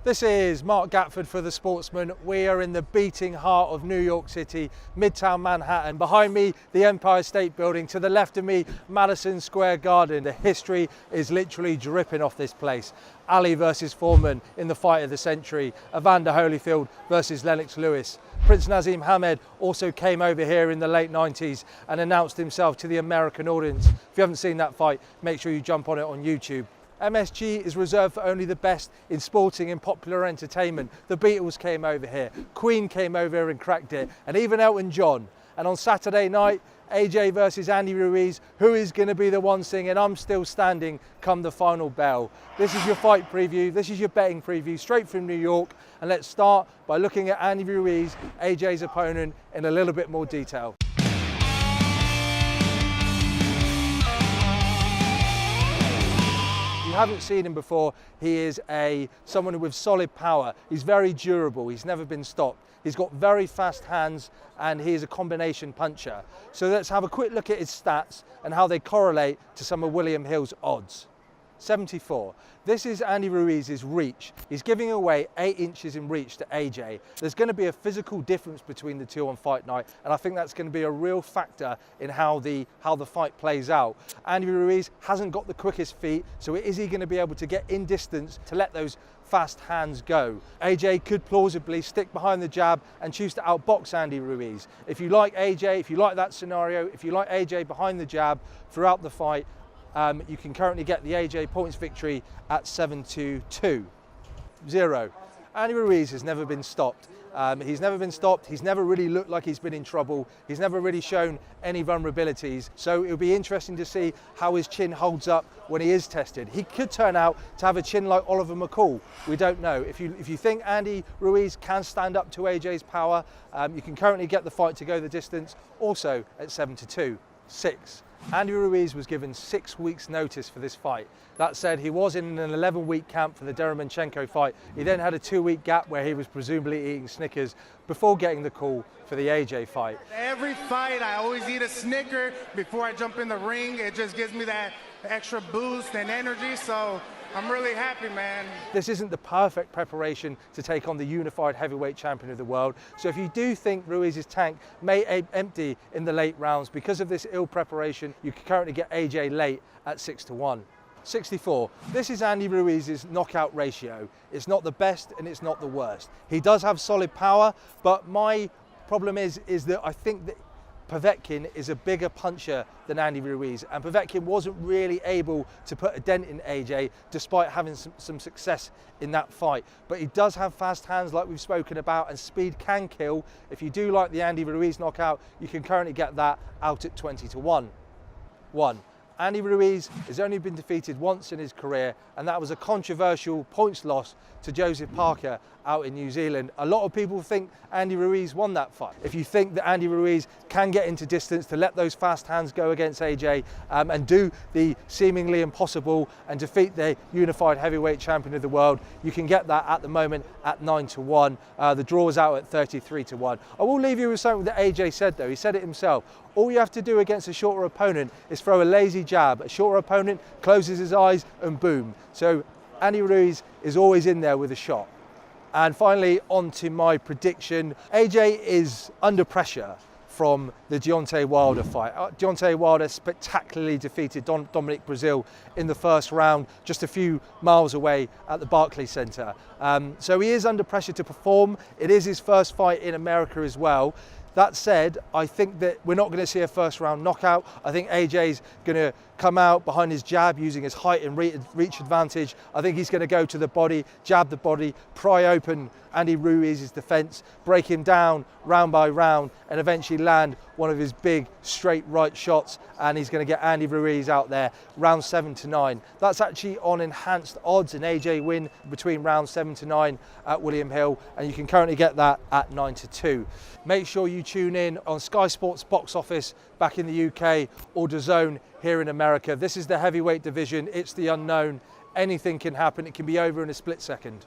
This is Marc Gatford for The Sportsman. We are in the beating heart of New York City, Midtown Manhattan. Behind me, the Empire State Building. To the left of me, Madison Square Garden. The history is literally dripping off this place. Ali versus Foreman in the fight of the century. Evander Holyfield versus Lennox Lewis. Prince Nazim Hamed also came over here in the late 90s and announced himself to the American audience. If you haven't seen that fight, make sure you jump on it on YouTube. MSG is reserved for only the best in sporting and popular entertainment. The Beatles came over here, Queen came over here and cracked it, and even Elton John. And on Saturday night, AJ versus Andy Ruiz, who is going to be the one singing "I'm Still Standing" come the final bell. This is your fight preview, this is your betting preview, straight from New York. And let's start by looking at Andy Ruiz, AJ's opponent, in a little bit more detail. You haven't seen him before, he is someone with solid power. He's very durable, he's never been stopped. He's got very fast hands and he is a combination puncher. So let's have a quick look at his stats and how they correlate to some of William Hill's odds. 74. This is Andy Ruiz's reach. He's giving away 8 inches in reach to AJ. There's going to be a physical difference between the two on fight night, and I think that's going to be a real factor in how the fight plays out. Andy Ruiz hasn't got the quickest feet, so is he going to be able to get in distance to let those fast hands go? AJ could plausibly stick behind the jab and choose to outbox Andy Ruiz. If you like AJ, if you like that scenario, if you like AJ behind the jab throughout the fight, you can currently get the AJ points victory at 7-2-0. Andy Ruiz has never been stopped. He's never been stopped. He's never really looked like he's been in trouble. He's never really shown any vulnerabilities. So it'll be interesting to see how his chin holds up when he is tested. He could turn out to have a chin like Oliver McCall. We don't know. If you think Andy Ruiz can stand up to AJ's power, you can currently get the fight to go the distance, also at 7-2. 6. Andy Ruiz was given 6 weeks notice for this fight. That said, he was in an 11-week camp for the Derevyanchenko fight. He then had a 2-week gap where he was presumably eating Snickers before getting the call for the AJ fight. Every fight, I always eat a Snicker before I jump in the ring. It just gives me that extra boost and energy, so I'm really happy, man. This isn't the perfect preparation to take on the unified heavyweight champion of the world. So if you do think Ruiz's tank may empty in the late rounds because of this ill preparation, you can currently get AJ late at 6-1. 64. This is Andy Ruiz's knockout ratio. It's not the best and it's not the worst. He does have solid power, but my problem is that I think that Povetkin is a bigger puncher than Andy Ruiz, and Povetkin wasn't really able to put a dent in AJ despite having some success in that fight. But he does have fast hands like we've spoken about, and speed can kill. If you do like the Andy Ruiz knockout, you can currently get that out at 20-1. Andy Ruiz has only been defeated once in his career, and that was a controversial points loss to Joseph Parker out in New Zealand. A lot of people think Andy Ruiz won that fight. If you think that Andy Ruiz can get into distance to let those fast hands go against AJ and do the seemingly impossible and defeat the unified heavyweight champion of the world, you can get that at the moment at 9-1. The draw is out at 33-1. I will leave you with something that AJ said though. He said it himself. All you have to do against a shorter opponent is throw a lazy jab. A shorter opponent closes his eyes and boom. So Andy Ruiz is always in there with a shot. And finally, on to my prediction. AJ is under pressure from the Deontay Wilder fight. Deontay Wilder spectacularly defeated Dominic Breazeale in the first round, just a few miles away at the Barclays Center. So he is under pressure to perform. It is his first fight in America as well. That said, I think that we're not going to see a first round knockout. I think AJ's going to come out behind his jab using his height and reach advantage. I think he's going to go to the body, jab the body, pry open Andy Ruiz's defense, break him down round by round, and eventually land one of his big straight right shots, and he's going to get Andy Ruiz out there round 7-9. That's actually on enhanced odds, an AJ win between round 7-9 at William Hill, and you can currently get that at 9-2. Make sure you tune in on Sky Sports Box Office back in the UK or DAZN here in America. This is the heavyweight division. It's the unknown. Anything can happen. It can be over in a split second.